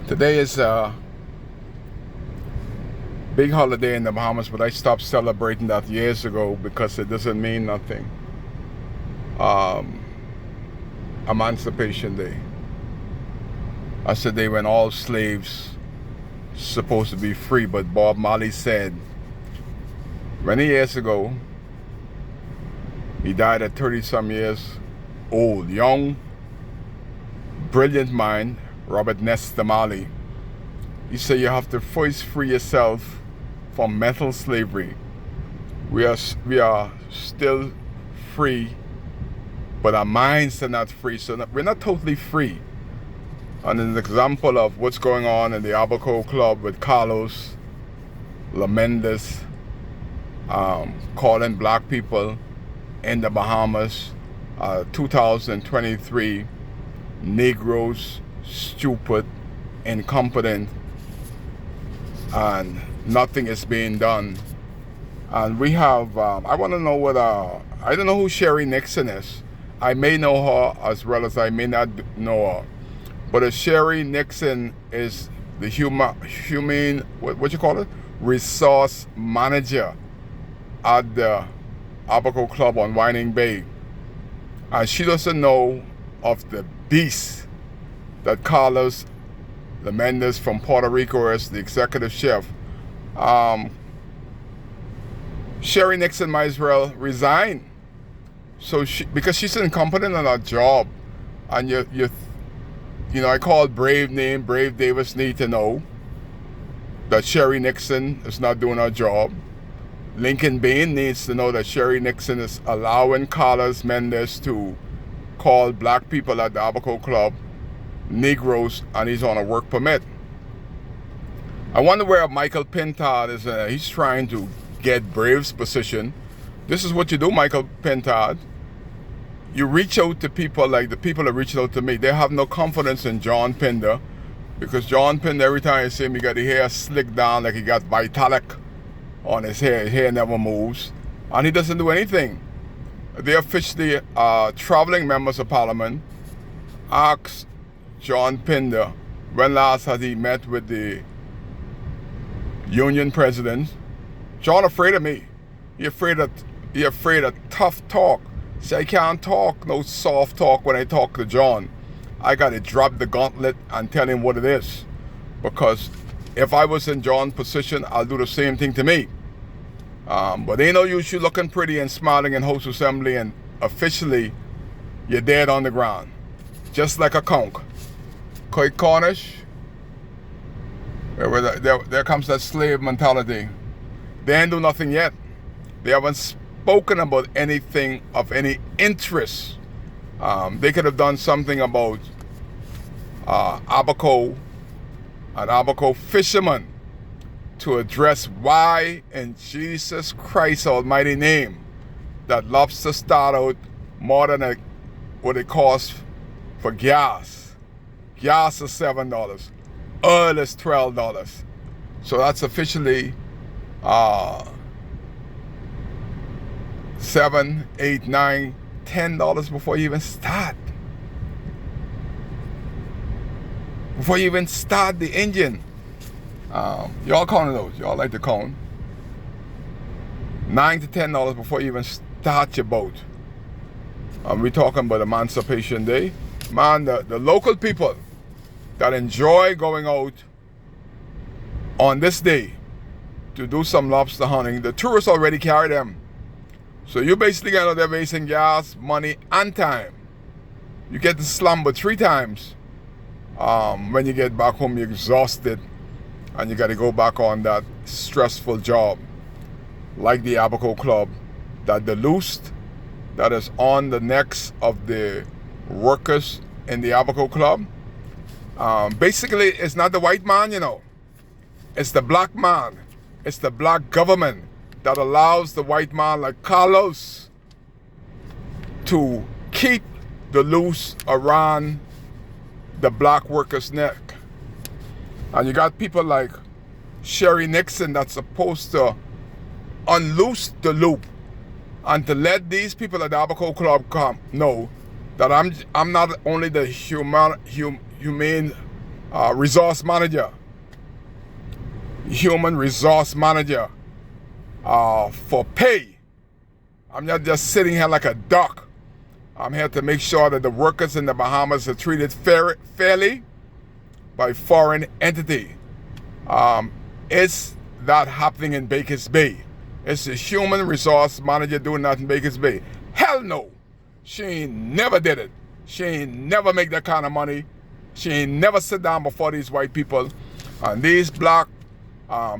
Today is a big holiday in the Bahamas, but I stopped celebrating that years ago because it doesn't mean nothing. Um, Emancipation Day. That's the day when all slaves supposed to be free, but Bob Marley said many years ago, he died at 30-some years old, young, brilliant mind, Robert Nesta Marley. He said you have to first free yourself from mental slavery. We are still free, but our minds are not free. So we're not totally free. And an example of what's going on in the Abaco Club with Carlos Lamendez calling black people in the Bahamas 2023 Negroes, stupid, incompetent, and nothing is being done. And we have, I want to know whether, I don't know who Sherry Nixon is. I may know her as well as I may not know her. But Sherry Nixon is the humane, what you call it? Resource manager at the Abaco Club on Whining Bay. And she doesn't know of the beast that Carlos Lamendez from Puerto Rico is, the executive chef. Sherry Nixon might as well resign. So because she's incompetent on her job, and you know, I call Brave Davis need to know that Sherry Nixon is not doing her job. Lincoln Bain needs to know that Sherry Nixon is allowing Carlos Mendez to call black people at the Abaco Club Negroes, and he's on a work permit. I wonder where Michael Pintard is. He's trying to get Brave's position. This is what you do, Michael Pintard. You reach out to people like the people that reached out to me. They have no confidence in John Pinder, because John Pinder, every time I see him, he got the hair slicked down like he got Vitalik on his hair. His hair never moves, and he doesn't do anything. The officially traveling members of parliament asked John Pinder when last had he met with the union president. John afraid of me. He afraid of tough talk. See, I can't talk no soft talk when I talk to John. I gotta drop the gauntlet and tell him what it is. Because if I was in John's position, I'll do the same thing to me. But ain't no use you looking pretty and smiling in House Assembly and officially you're dead on the ground. Just like a conch. Coy Cornish, there comes that slave mentality. They ain't do nothing yet. They haven't spoken about anything of any interest. They could have done something about Abaco and Abaco fishermen to address why in Jesus Christ almighty name that lobster start out more than what it costs for gas. Gas is $7. Oil is $12. So that's officially $7, $8, $9, $10 before you even start. Before you even start the engine. Y'all counting those. Y'all like to count. $9 to $10 before you even start your boat. We're talking about Emancipation Day. Man, the local people that enjoy going out on this day to do some lobster hunting, the tourists already carry them. So you basically get out there wasting gas, money, and time. You get to slumber 3 times. When you get back home, you're exhausted, and you got to go back on that stressful job. Like the Abaco Club, that the noose that is on the necks of the workers in the Abaco Club, basically it's not the white man, you know. It's the black man. It's the black government that allows the white man like Carlos to keep the noose around the black worker's neck. And you got people like Sherry Nixon that's supposed to unloose the loop and to let these people at the Abaco Club know that I'm not only the humane resource manager, human resource manager for pay. I'm not just sitting here like a duck. I'm here to make sure that the workers in the Bahamas are treated fairly by foreign entity. Is that happening in Baker's Bay? Is the human resource manager doing that in Baker's Bay? Hell no. She ain't never did it. She ain't never make that kind of money. She ain't never sit down before these white people. And these black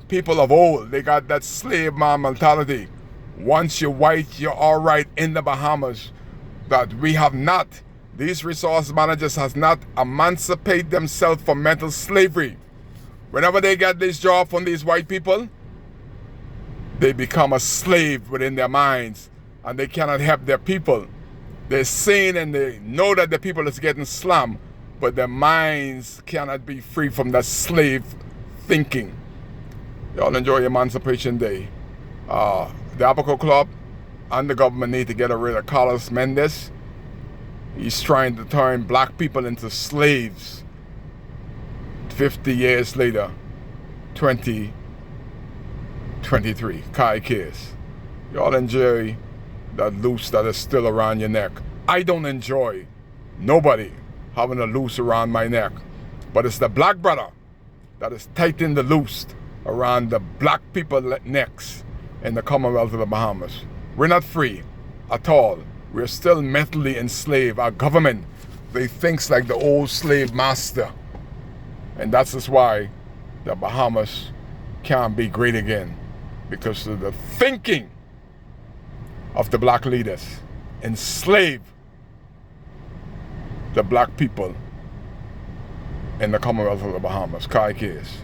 people of old, they got that slave man mentality. Once you're white, you're all right in the Bahamas. That we have not. These resource managers has not emancipated themselves from mental slavery. Whenever they get this job from these white people, they become a slave within their minds, and they cannot help their people. They're seen and they know that the people is getting slammed, but their minds cannot be free from that slave thinking. Y'all enjoy Emancipation Day. The Abaco Club and the government need to get rid of Carlos Mendez. He's trying to turn black people into slaves. 50 years later, 2023, Kai case. Y'all enjoy that noose that is still around your neck. I don't enjoy nobody having a noose around my neck, but it's the black brother that is tightening the noose around the black people's necks in the Commonwealth of the Bahamas. We're not free at all. We're still mentally enslaved. Our government, they thinks like the old slave master. And that's just why the Bahamas can't be great again, because of the thinking of the black leaders enslave the black people in the Commonwealth of the Bahamas. Kai Case.